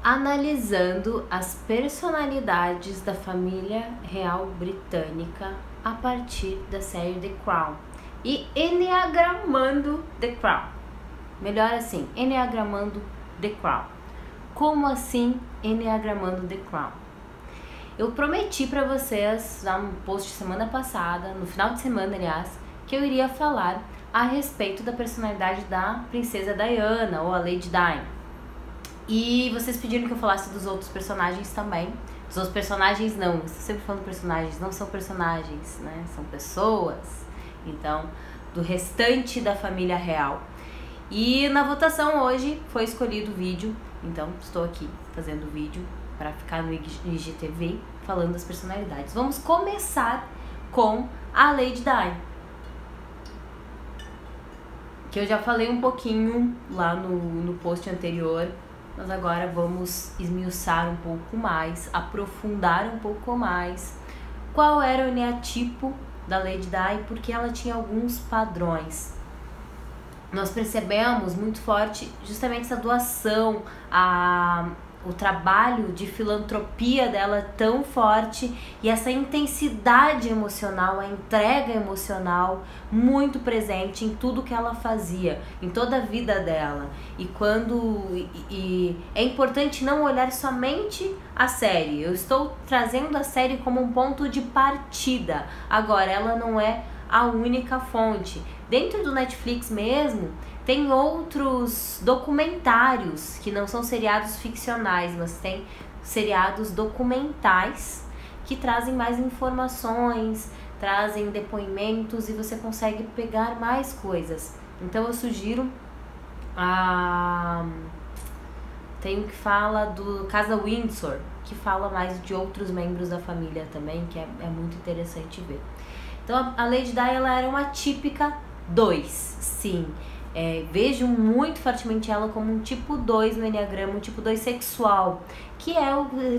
analisando as personalidades da família real britânica a partir da série The Crown e enneagramando The Crown. Melhor assim, enneagramando The Crown. Como assim enneagramando The Crown? Eu prometi para vocês, lá no post semana passada, no final de semana, aliás, que eu iria falar a respeito da personalidade da princesa Diana, ou a Lady Di. E vocês pediram que eu falasse dos outros personagens também. Dos outros personagens não, eu sempre falando personagens, não são personagens, né? São pessoas. Então, do restante da família real. E na votação hoje foi escolhido o vídeo, então estou aqui fazendo o vídeo para ficar no IGTV falando das personalidades. Vamos começar com a Lady Di, que eu já falei um pouquinho lá no post anterior, mas agora vamos esmiuçar um pouco mais, aprofundar um pouco mais qual era o eneatipo da Lady Di, porque ela tinha alguns padrões. Nós percebemos muito forte justamente essa doação, o trabalho de filantropia dela tão forte e essa intensidade emocional, a entrega emocional muito presente em tudo que ela fazia, em toda a vida dela. E é importante não olhar somente a série. Eu estou trazendo a série como um ponto de partida. Agora, ela não é a única fonte. Dentro do Netflix mesmo, tem outros documentários que não são seriados ficcionais, mas tem seriados documentais que trazem mais informações, trazem depoimentos e você consegue pegar mais coisas. Então eu sugiro tem um que fala do Casa Windsor, que fala mais de outros membros da família também, que é muito interessante ver. Então a Lady Di, ela era uma típica 2, sim. Vejo muito fortemente ela como um tipo 2 no enneagrama, um tipo 2 sexual, que é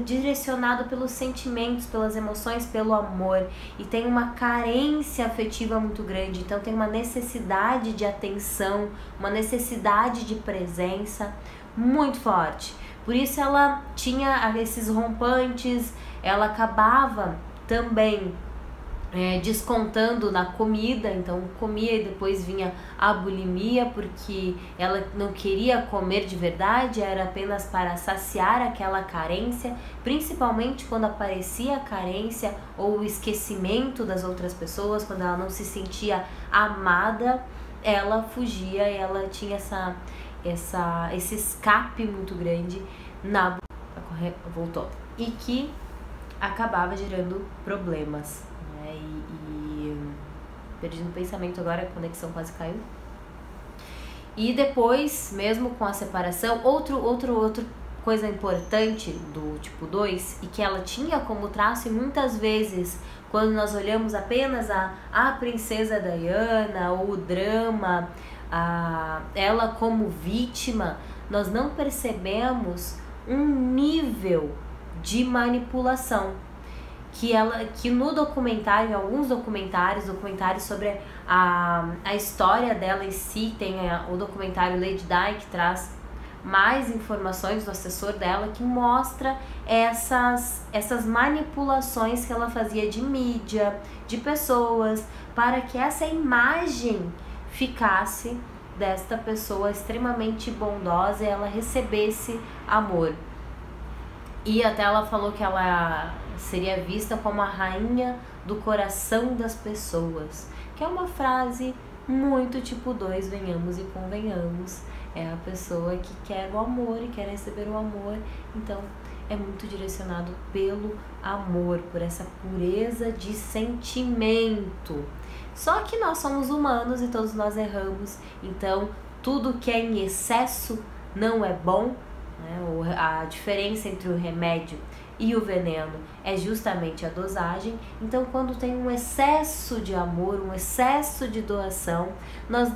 direcionado pelos sentimentos, pelas emoções, pelo amor, e tem uma carência afetiva muito grande, então tem uma necessidade de atenção, uma necessidade de presença muito forte. Por isso ela tinha esses rompantes, ela acabava também descontando na comida, então comia e depois vinha a bulimia, porque ela não queria comer de verdade, era apenas para saciar aquela carência, principalmente quando aparecia a carência ou o esquecimento das outras pessoas, quando ela não se sentia amada, ela fugia e ela tinha esse escape muito grande voltou, e que acabava gerando problemas. Perdi no pensamento agora, a conexão quase caiu. E depois, mesmo com a separação, outra coisa importante do tipo 2, e que ela tinha como traço, e muitas vezes quando nós olhamos apenas a princesa Diana, ou o drama, ela como vítima, nós não percebemos um nível de manipulação que no documentário, em alguns documentários sobre a história dela em si, tem o documentário Lady Di, que traz mais informações do assessor dela, que mostra essas manipulações que ela fazia de mídia, de pessoas, para que essa imagem ficasse desta pessoa extremamente bondosa e ela recebesse amor. E até ela falou que ela seria vista como a rainha do coração das pessoas, que é uma frase muito tipo 2, venhamos e convenhamos. É a pessoa que quer o amor e quer receber o amor, então é muito direcionado pelo amor, por essa pureza de sentimento. Só que nós somos humanos e todos nós erramos, então tudo que é em excesso não é bom, né? A diferença entre o remédio e o veneno é justamente a dosagem. Então, quando tem um excesso de amor, um excesso de doação, nós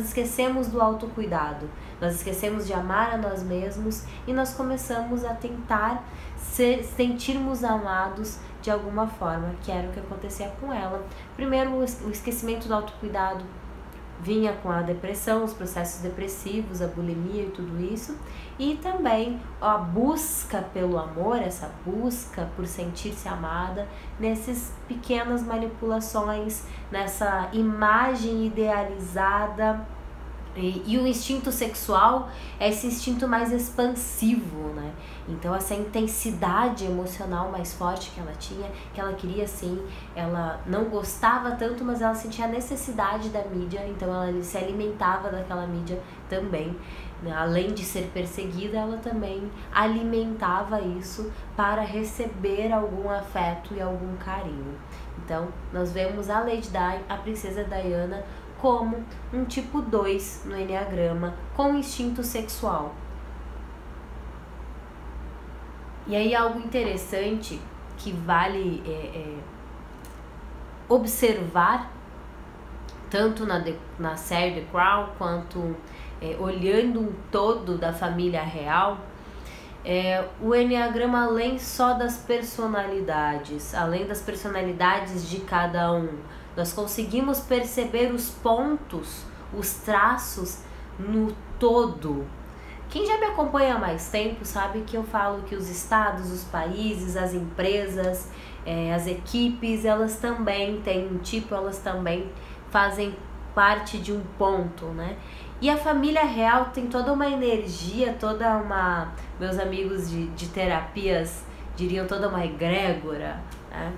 esquecemos do autocuidado, nós esquecemos de amar a nós mesmos e nós começamos a tentar sentirmos amados de alguma forma, que era o que acontecia com ela. Primeiro, o esquecimento do autocuidado, vinha com a depressão, os processos depressivos, a bulimia e tudo isso, e também a busca pelo amor, essa busca por sentir-se amada, nessas pequenas manipulações, nessa imagem idealizada. E o instinto sexual é esse instinto mais expansivo, né? Então essa intensidade emocional mais forte que ela tinha, que ela queria sim, ela não gostava tanto, mas ela sentia a necessidade da mídia, então ela se alimentava daquela mídia também, né? Além de ser perseguida, ela também alimentava isso para receber algum afeto e algum carinho. Então nós vemos a Lady Di, a princesa Diana, como um tipo 2 no Enneagrama, com instinto sexual. E aí algo interessante que vale observar, tanto na série The Crown, quanto olhando um todo da família real, o Enneagrama, além só das personalidades, além das personalidades de cada um, nós conseguimos perceber os pontos, os traços no todo. Quem já me acompanha há mais tempo sabe que eu falo que os estados, os países, as empresas, as equipes, elas também têm um tipo, elas também fazem parte de um ponto, né? E a família real tem toda uma energia, toda uma... Meus amigos de terapias diriam toda uma egrégora, né?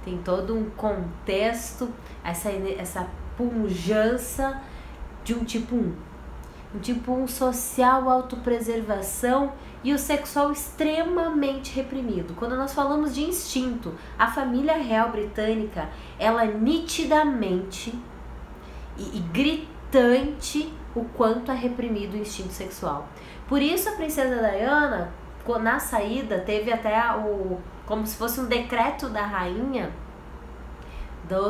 Tem todo um contexto, essa pujança de um tipo 1. Um tipo 1 social, autopreservação e o sexual extremamente reprimido. Quando nós falamos de instinto, a família real britânica, ela nitidamente e gritante o quanto é reprimido o instinto sexual. Por isso a princesa Diana, na saída, teve até como se fosse um decreto da rainha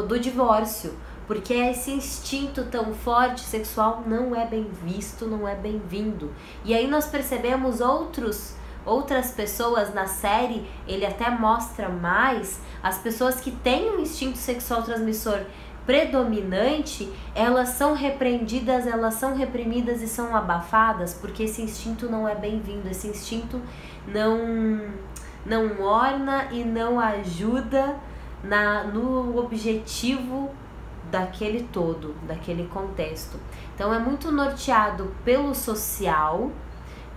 do divórcio, porque esse instinto tão forte sexual não é bem visto, não é bem-vindo. E aí nós percebemos outras pessoas na série, ele até mostra mais, as pessoas que têm um instinto sexual transmissor predominante, elas são repreendidas, elas são reprimidas e são abafadas, porque esse instinto não é bem-vindo, esse instinto não orna e não ajuda no objetivo daquele todo, daquele contexto. Então é muito norteado pelo social,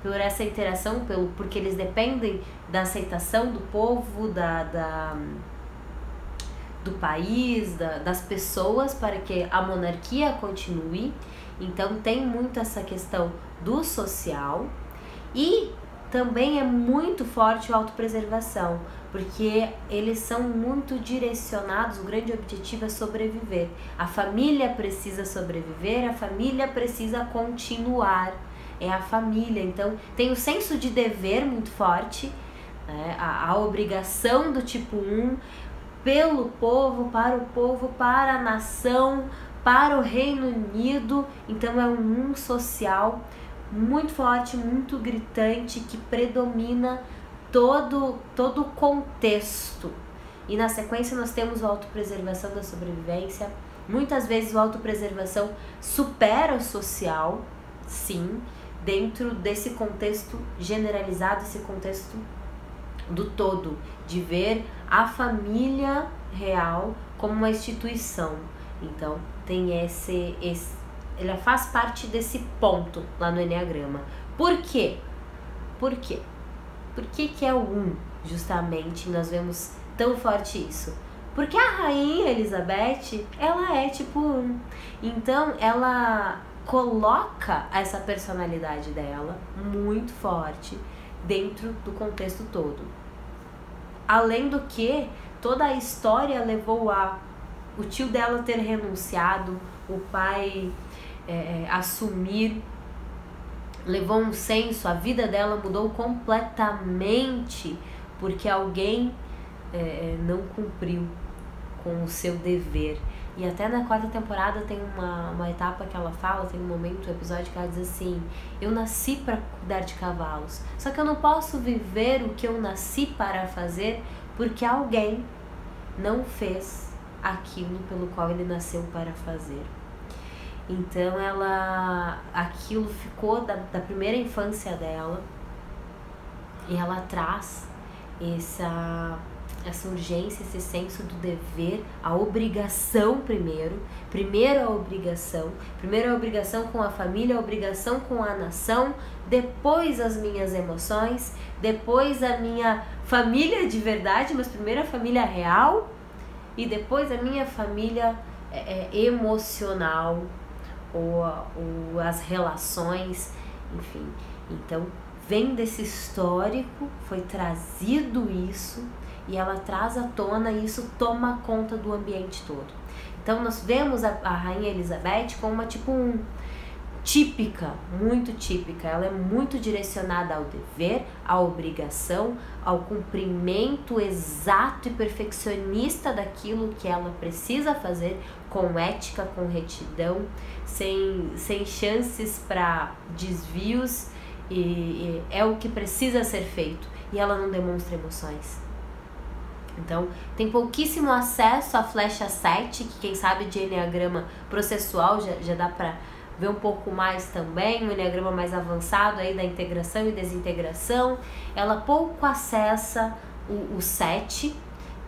por essa interação, porque eles dependem da aceitação do povo, do país, das pessoas, para que a monarquia continue. Então tem muito essa questão do social, e também é muito forte a autopreservação, porque eles são muito direcionados, o grande objetivo é sobreviver. A família precisa sobreviver, a família precisa continuar, é a família. Então tem o senso de dever muito forte, né? A obrigação do tipo 1, pelo povo, para a nação, para o Reino Unido. Então é um social muito forte, muito gritante, que predomina todo o contexto. E na sequência nós temos a autopreservação da sobrevivência. Muitas vezes a autopreservação supera o social, sim, dentro desse contexto generalizado, esse contexto do todo, de ver a família real como uma instituição. Então tem ela faz parte desse ponto lá no Enneagrama. Por quê? Por quê? Por que é o 1, justamente, nós vemos tão forte isso? Porque a rainha Elizabeth, ela é tipo 1. Então ela coloca essa personalidade dela muito forte dentro do contexto todo. Além do que, toda a história levou o tio dela ter renunciado, o pai assumir, levou um senso, a vida dela mudou completamente porque alguém não cumpriu com o seu dever. E até na 4ª temporada tem uma etapa que ela fala, tem um momento, um episódio que ela diz assim: eu nasci para cuidar de cavalos, só que eu não posso viver o que eu nasci para fazer porque alguém não fez aquilo pelo qual ele nasceu para fazer. Então aquilo ficou da primeira infância dela, e ela traz essa urgência, esse senso do dever, a obrigação primeiro a obrigação com a família, a obrigação com a nação, depois as minhas emoções, depois a minha família de verdade, mas primeiro a família real, e depois a minha família emocional, ou as relações, enfim. Então vem desse histórico, foi trazido isso, e ela traz à tona, e isso toma conta do ambiente todo. Então nós vemos a Rainha Elizabeth como uma típica, muito típica. Ela é muito direcionada ao dever, à obrigação, ao cumprimento exato e perfeccionista daquilo que ela precisa fazer, com ética, com retidão, sem chances para desvios, e é o que precisa ser feito, e ela não demonstra emoções. Então, tem pouquíssimo acesso à flecha 7, que quem sabe de enneagrama processual já dá para ver um pouco mais também, um enneagrama mais avançado aí da integração e desintegração. Ela pouco acessa o 7,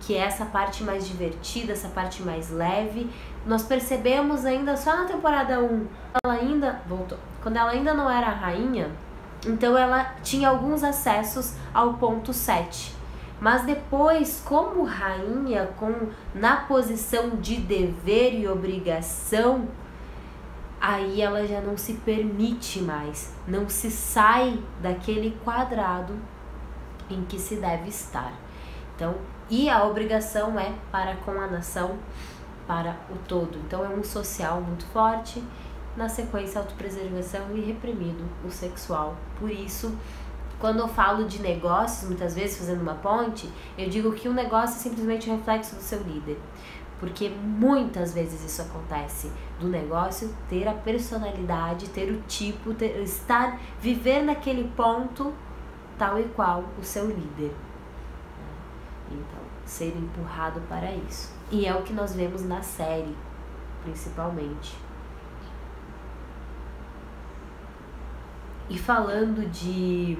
que é essa parte mais divertida, essa parte mais leve. Nós percebemos ainda só na temporada 1, quando ela ainda não era rainha, então ela tinha alguns acessos ao ponto 7. Mas depois, como rainha, na posição de dever e obrigação, aí ela já não se permite mais, não se sai daquele quadrado em que se deve estar. Então, e a obrigação é para com a nação, para o todo. Então é um social muito forte, na sequência autopreservação e reprimido o sexual. Por isso, quando eu falo de negócios, muitas vezes fazendo uma ponte, eu digo que o negócio é simplesmente um reflexo do seu líder. Porque muitas vezes isso acontece, do negócio ter a personalidade, ter o tipo, viver naquele ponto tal e qual o seu líder. Então, ser empurrado para isso. E é o que nós vemos na série, principalmente. E falando de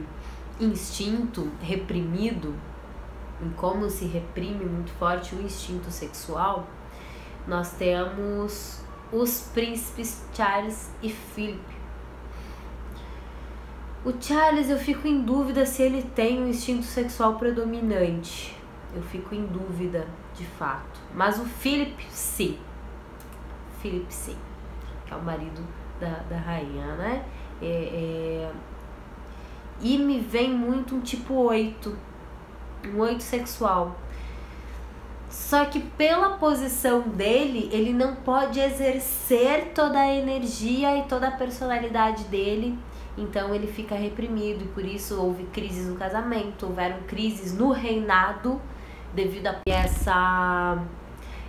instinto reprimido, em como se reprime muito forte o instinto sexual, nós temos os príncipes Charles e Philip. O Charles, eu fico em dúvida se ele tem um instinto sexual predominante. Eu fico em dúvida, de fato. Mas o Philip, sim. Philip, sim. Que é o marido da rainha, né? E me vem muito um tipo 8. Um 8 sexual. Só que pela posição dele, ele não pode exercer toda a energia e toda a personalidade dele. Então ele fica reprimido, e por isso houve crises no casamento, houveram crises no reinado, devido a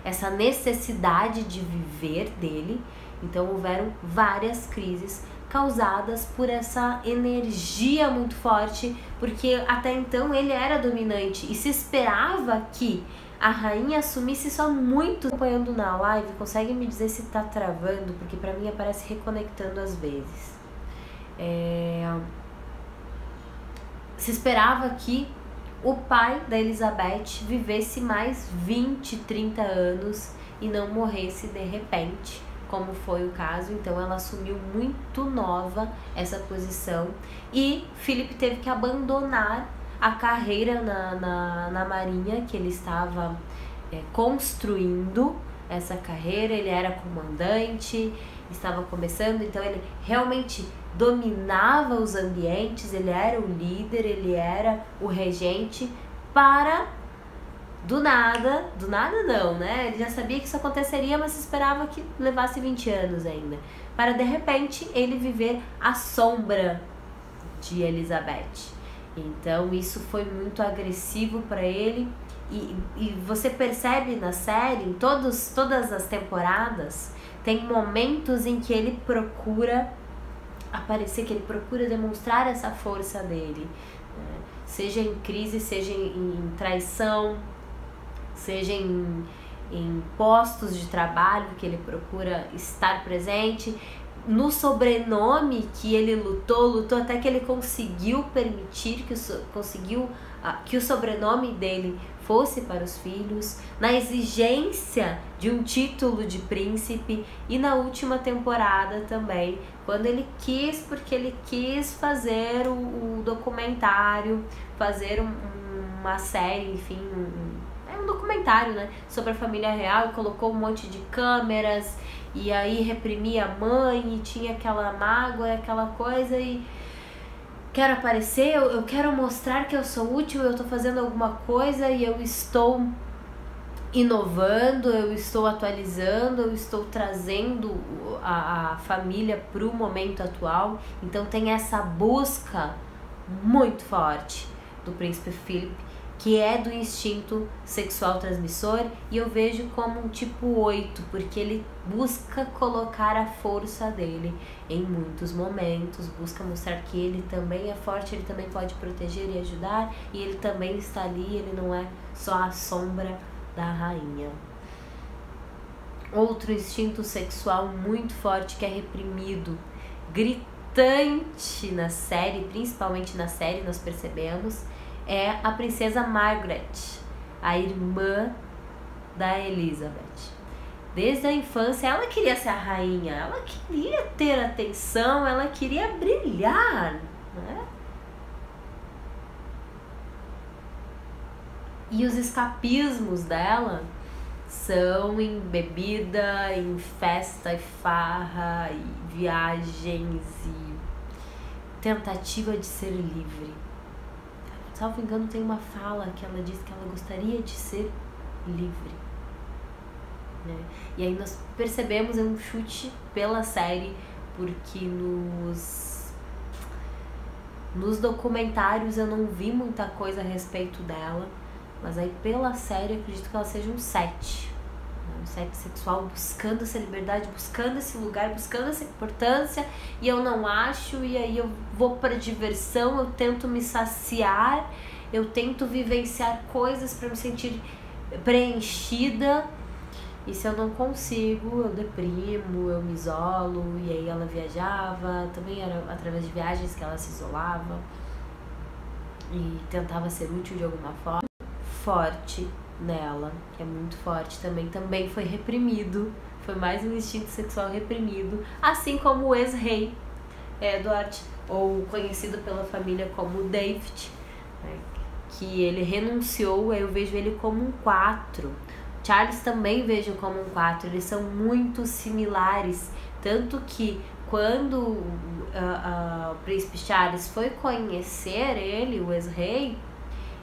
essa necessidade de viver dele. Então houveram várias crises causadas por essa energia muito forte, porque até então ele era dominante e se esperava que a rainha assumisse só muito. Acompanhando na live, consegue me dizer se tá travando, porque pra mim aparece reconectando às vezes. Se esperava que o pai da Elizabeth vivesse mais 20, 30 anos e não morresse de repente, como foi o caso. Então ela assumiu muito nova essa posição, e Philip teve que abandonar a carreira na marinha, que ele estava construindo essa carreira. Ele era comandante, estava começando, então ele realmente dominava os ambientes, ele era o líder, ele era o regente, para do nada não, né? Ele já sabia que isso aconteceria, mas esperava que levasse 20 anos ainda, para de repente ele viver à sombra de Elizabeth. Então isso foi muito agressivo para ele, e você percebe na série, em todas as temporadas, tem momentos em que ele procura aparecer, que ele procura demonstrar essa força dele, seja em crise, seja em traição, seja em em postos de trabalho que ele procura estar presente, no sobrenome que ele lutou até que ele conseguiu permitir que o sobrenome dele fosse para os filhos, na exigência de um título de príncipe, e na última temporada também, quando ele quis, porque ele quis fazer o documentário, fazer uma série, enfim, um documentário, né, sobre a família real, e colocou um monte de câmeras, e aí reprimia a mãe, e tinha aquela mágoa, aquela coisa, e quero aparecer, eu quero mostrar que eu sou útil, eu estou fazendo alguma coisa e eu estou inovando, eu estou atualizando, eu estou trazendo a família para o momento atual. Então tem essa busca muito forte do príncipe Philip, que é do instinto sexual transmissor, e eu vejo como um tipo 8, porque ele busca colocar a força dele em muitos momentos, busca mostrar que ele também é forte, ele também pode proteger e ajudar, e ele também está ali, ele não é só a sombra da rainha. Outro instinto sexual muito forte que é reprimido, gritante na série, principalmente na série nós percebemos, é a princesa Margaret, a irmã da Elizabeth. Desde a infância ela queria ser a rainha, ela queria ter atenção, ela queria brilhar, né? E os escapismos dela são em bebida, em festa e farra, e viagens, e tentativa de ser livre. Salvo engano, tem uma fala que ela diz que ela gostaria de ser livre, né? E aí nós percebemos um chute pela série, porque nos documentários eu não vi muita coisa a respeito dela, mas aí pela série eu acredito que ela seja um 7, né? Um 7 sexual, buscando essa liberdade, buscando esse lugar, buscando essa importância, e eu não acho, e aí eu vou para diversão, eu tento me saciar, eu tento vivenciar coisas para me sentir preenchida, e se eu não consigo, eu deprimo, eu me isolo. E aí ela viajava, também era através de viagens que ela se isolava e tentava ser útil de alguma forma. Forte nela, que é muito forte também foi reprimido, foi mais um instinto sexual reprimido, assim como o ex-rei Edward, ou conhecido pela família como David, né, que ele renunciou. Eu vejo ele como um 4. Charles também vejo como um 4, eles são muito similares, tanto que quando o príncipe Charles foi conhecer ele, o ex-rei,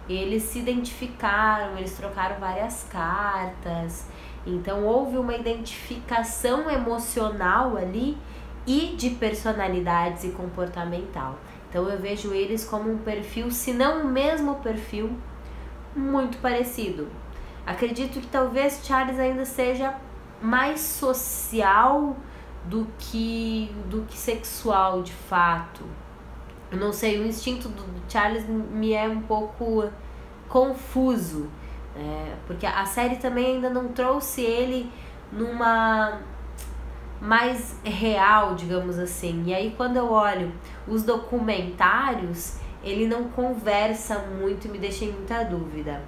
eles se identificaram, eles trocaram várias cartas, então houve uma identificação emocional ali e de personalidades e comportamental. Então eu vejo eles como um perfil, se não o mesmo perfil, muito parecido. Acredito que talvez Charles ainda seja mais social do que sexual de fato. Eu não sei, o instinto do Charles me é um pouco confuso, porque a série também ainda não trouxe ele numa mais real, digamos assim. E aí quando eu olho os documentários, ele não conversa muito e me deixa em muita dúvida.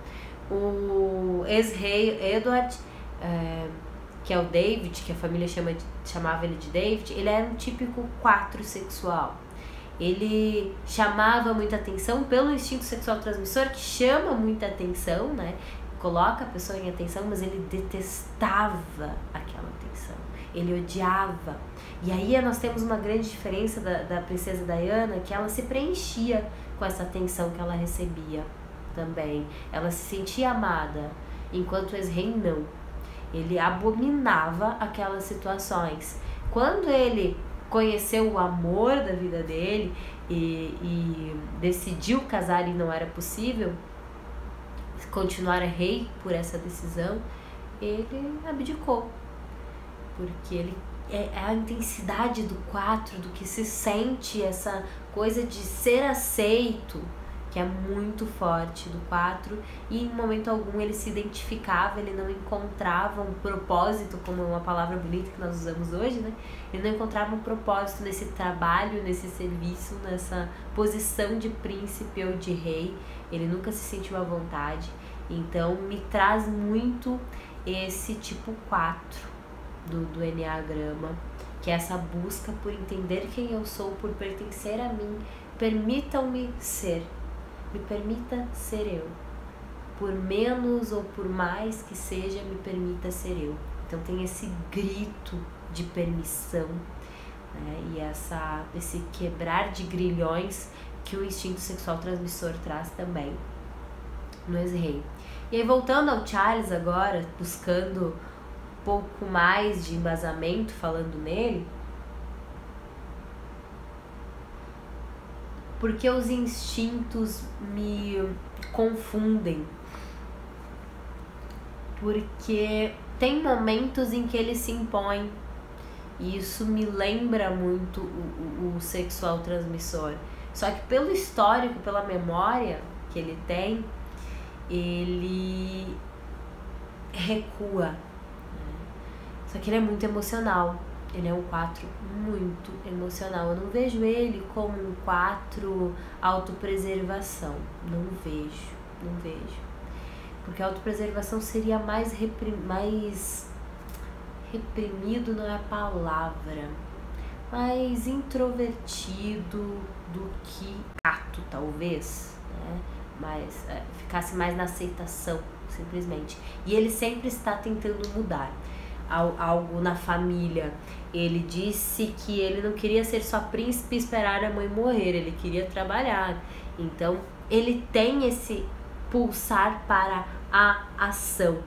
O ex-rei Edward, que é o David, que a família chamava ele de David, ele era um típico 4 sexual. Ele chamava muita atenção pelo instinto sexual transmissor, que chama muita atenção, né? Coloca a pessoa em atenção, mas ele detestava aquela atenção, ele odiava. E aí nós temos uma grande diferença da princesa Diana, que ela se preenchia com essa atenção que ela recebia também. Ela se sentia amada, enquanto o ex-rei não. Ele abominava aquelas situações. Quando ele conheceu o amor da vida dele e decidiu casar e não era possível continuar rei por essa decisão, ele abdicou, porque ele é a intensidade do 4, do que se sente, essa coisa de ser aceito, que é muito forte do 4, e em momento algum ele se identificava, ele não encontrava um propósito, como uma palavra bonita que nós usamos hoje, né? Ele não encontrava um propósito nesse trabalho, nesse serviço, nessa posição de príncipe ou de rei, ele nunca se sentiu à vontade. Então me traz muito esse tipo 4 do Enneagrama, que é essa busca por entender quem eu sou, por pertencer a mim. Permitam-me ser, me permita ser eu, por menos ou por mais que seja, me permita ser eu. Então tem esse grito de permissão, né? E esse quebrar de grilhões que o instinto sexual transmissor traz também no ex-rei. E aí, voltando ao Charles agora, buscando um pouco mais de embasamento, falando nele, porque os instintos me confundem, porque tem momentos em que ele se impõe, e isso me lembra muito o sexual transmissor, só que pelo histórico, pela memória que ele tem, ele recua, né? Só que ele é muito emocional. Ele é um 4 muito emocional. Eu não vejo ele como um 4 autopreservação. Não vejo. Porque a autopreservação seria mais reprimido, não é a palavra, mais introvertido do que ato, talvez, né? Mas ficasse mais na aceitação, simplesmente. E ele sempre está tentando mudar algo na família. Ele disse que ele não queria ser só príncipe e esperar a mãe morrer, ele queria trabalhar. Então ele tem esse pulsar para a ação,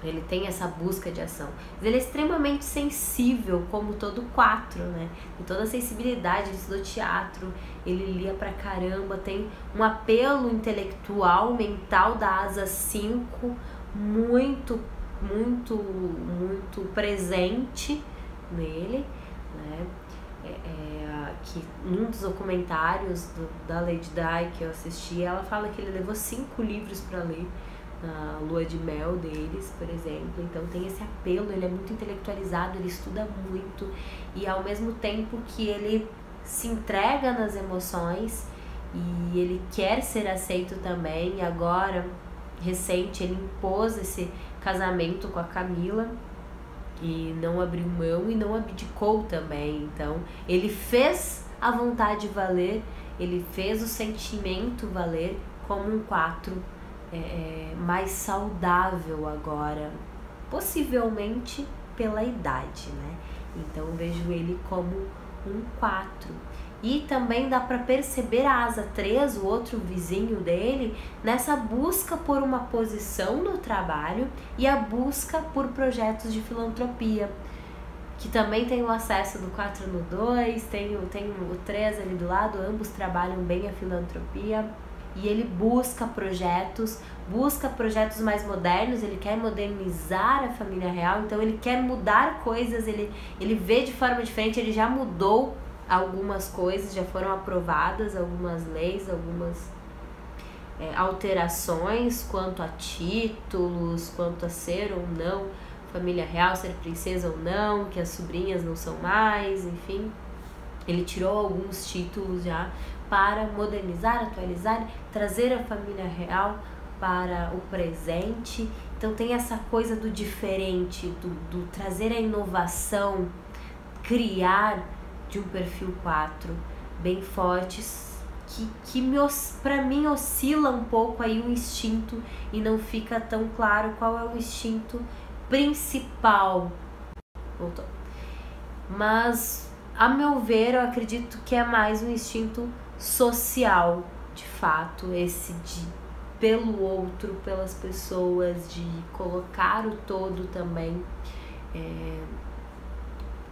ele tem essa busca de ação. Mas ele é extremamente sensível, como todo 4, né? Tem toda a sensibilidade, ele estudou teatro, ele lia pra caramba, tem um apelo intelectual, mental da asa 5 muito presente nele, né? Que num dos documentários da Lady Di que eu assisti, ela fala que ele levou 5 livros para ler na lua de mel deles, por exemplo. Então tem esse apelo, ele é muito intelectualizado, ele estuda muito, e ao mesmo tempo que ele se entrega nas emoções e ele quer ser aceito também. E agora, recente, ele impôs esse casamento com a Camila e não abriu mão e não abdicou também. Então ele fez a vontade valer, ele fez o sentimento valer, como um 4 mais saudável agora, possivelmente pela idade, né? Então eu vejo ele como um 4. E também dá para perceber a asa 3, o outro vizinho dele, nessa busca por uma posição no trabalho e a busca por projetos de filantropia, que também tem o acesso do 4 no 2, tem o 3 ali do lado, ambos trabalham bem a filantropia. E ele busca projetos mais modernos, ele quer modernizar a família real, então ele quer mudar coisas, ele vê de forma diferente, ele já mudou algumas coisas, já foram aprovadas algumas leis, algumas alterações quanto a títulos, quanto a ser ou não família real, ser princesa ou não, que as sobrinhas não são mais, enfim. Ele tirou alguns títulos já para modernizar, atualizar, trazer a família real para o presente. Então tem essa coisa do diferente, do trazer a inovação, criar de um perfil 4 bem fortes, que para mim oscila um pouco aí o instinto e não fica tão claro qual é o instinto principal. Voltou. Mas, a meu ver, eu acredito que é mais um instinto social, de fato, esse de pelo outro, pelas pessoas, de colocar o todo também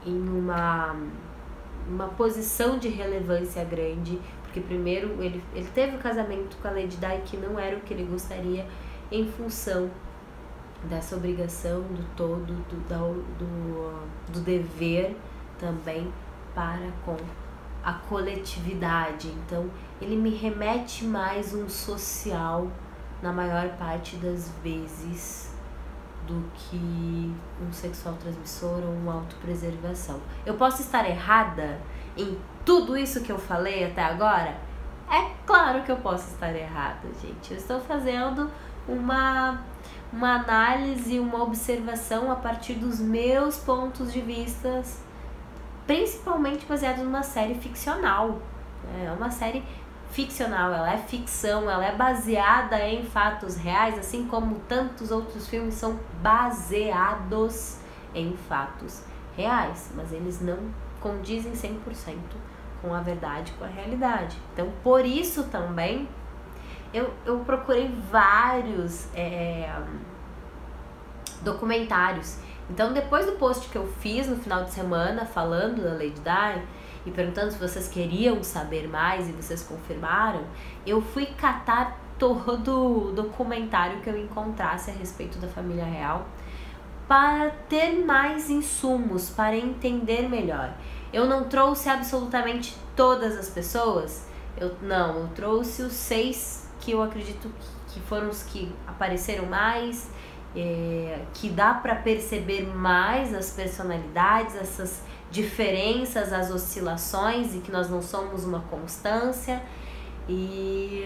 em uma posição de relevância grande, porque primeiro ele teve o casamento com a Lady Di, que não era o que ele gostaria, em função dessa obrigação do todo, do dever também para com a coletividade. Então ele me remete mais um social na maior parte das vezes do que um sexual transmissor ou uma autopreservação. Eu posso estar errada em tudo isso que eu falei até agora? É claro que eu posso estar errada, gente. Eu estou fazendo uma análise, uma observação a partir dos meus pontos de vista, principalmente baseado numa série ficcional. É uma série ficcional, ela é ficção, ela é baseada em fatos reais, assim como tantos outros filmes são baseados em fatos reais, mas eles não condizem 100% com a verdade, com a realidade. Então, por isso também, eu procurei vários documentários. Então, depois do post que eu fiz no final de semana, falando da Lady Di, e perguntando se vocês queriam saber mais e vocês confirmaram, eu fui catar todo o documentário que eu encontrasse a respeito da família real para ter mais insumos, para entender melhor. Eu não trouxe absolutamente todas as pessoas, eu trouxe os 6 que eu acredito que foram os que apareceram mais, que dá para perceber mais as personalidades, essas diferenças, as oscilações, e que nós não somos uma constância, e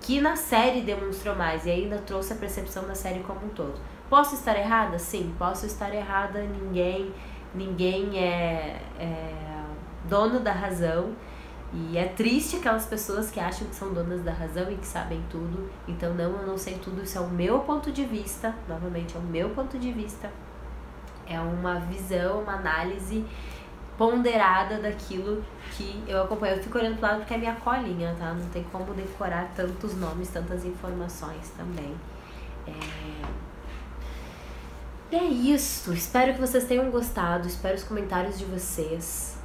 que na série demonstrou mais e ainda trouxe a percepção da série como um todo. Posso estar errada? Sim, posso estar errada. Ninguém é dono da razão, e é triste aquelas pessoas que acham que são donas da razão e que sabem tudo. Então eu não sei tudo, isso é o meu ponto de vista, novamente é o meu ponto de vista. É uma visão, uma análise ponderada daquilo que eu acompanho. Eu fico olhando pro lado porque é minha colinha, tá? Não tem como decorar tantos nomes, tantas informações também. E é isso. Espero que vocês tenham gostado. Espero os comentários de vocês.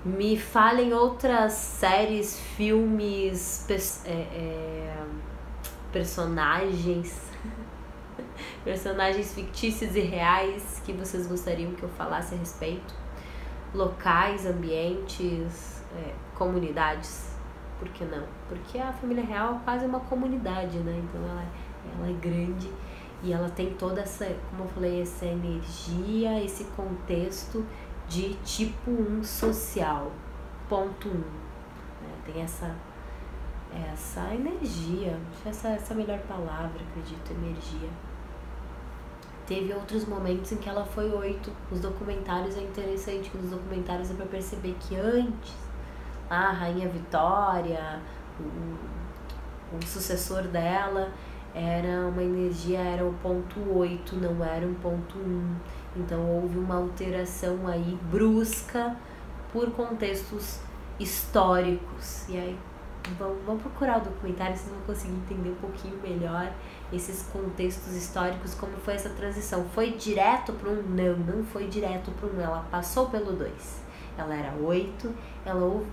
Me falem outras séries, filmes, personagens fictícios e reais que vocês gostariam que eu falasse a respeito. Locais, ambientes, comunidades. Por que não? Porque a família real é quase uma comunidade, né? Então ela é grande e ela tem toda essa, como eu falei, essa energia, esse contexto de tipo 1 social, ponto 1. Tem essa energia, essa é a melhor palavra, acredito, energia. Teve outros momentos em que ela foi 8. Os documentários é interessante, que nos documentários é pra perceber que antes a Rainha Vitória, o sucessor dela, era uma energia, era o ponto 8, não era um ponto 1. Então houve uma alteração aí brusca por contextos históricos. E aí vamos procurar o documentário, vocês vão conseguir entender um pouquinho melhor esses contextos históricos, como foi essa transição. Foi direto para um? Não foi direto para um, ela passou pelo 2. Ela era 8,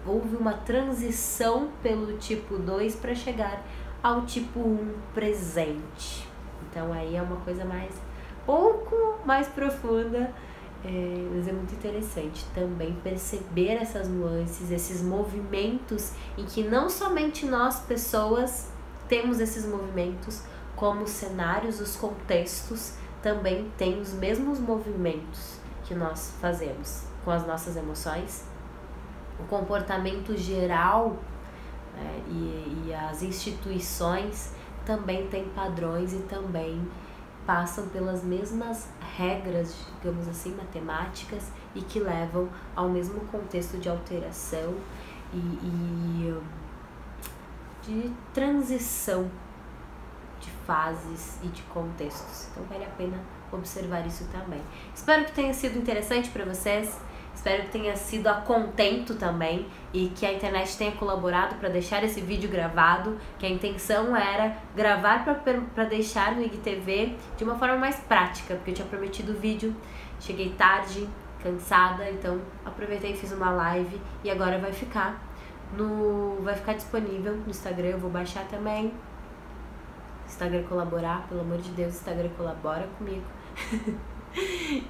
houve uma transição pelo tipo 2 para chegar ao tipo 1 presente. Então aí é uma coisa pouco mais profunda, mas é muito interessante também perceber essas nuances, esses movimentos em que não somente nós, pessoas, temos esses movimentos, como os cenários, os contextos também têm os mesmos movimentos que nós fazemos com as nossas emoções. O comportamento geral e as instituições também têm padrões e também passam pelas mesmas regras, digamos assim, matemáticas, e que levam ao mesmo contexto de alteração e de transição de fases e de contextos. Então vale a pena observar isso também. Espero que tenha sido interessante para vocês. Espero que tenha sido a contento também e que a internet tenha colaborado para deixar esse vídeo gravado, que a intenção era gravar para deixar no IGTV de uma forma mais prática, porque eu tinha prometido o vídeo, cheguei tarde, cansada, então aproveitei e fiz uma live e agora vai ficar disponível no Instagram. Eu vou baixar também. Instagram colaborar, pelo amor de Deus, Instagram colabora comigo.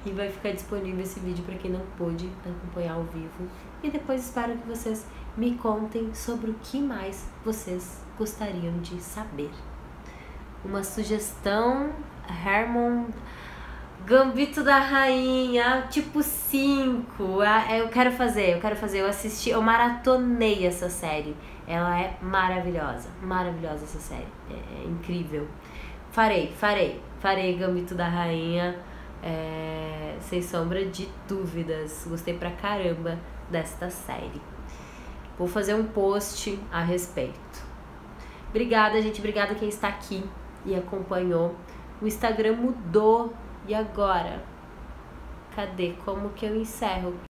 E vai ficar disponível esse vídeo para quem não pôde acompanhar ao vivo. E depois espero que vocês me contem sobre o que mais vocês gostariam de saber. Uma sugestão, Herman, Gambito da Rainha, tipo 5. Eu quero fazer, eu assisti, eu maratonei essa série. Ela é maravilhosa essa série, é incrível. Farei Gambito da Rainha, sem sombra de dúvidas. Gostei pra caramba desta série. Vou fazer um post a respeito. Obrigada, gente. Obrigada quem está aqui e acompanhou. O Instagram mudou. E agora? Cadê? Como que eu encerro?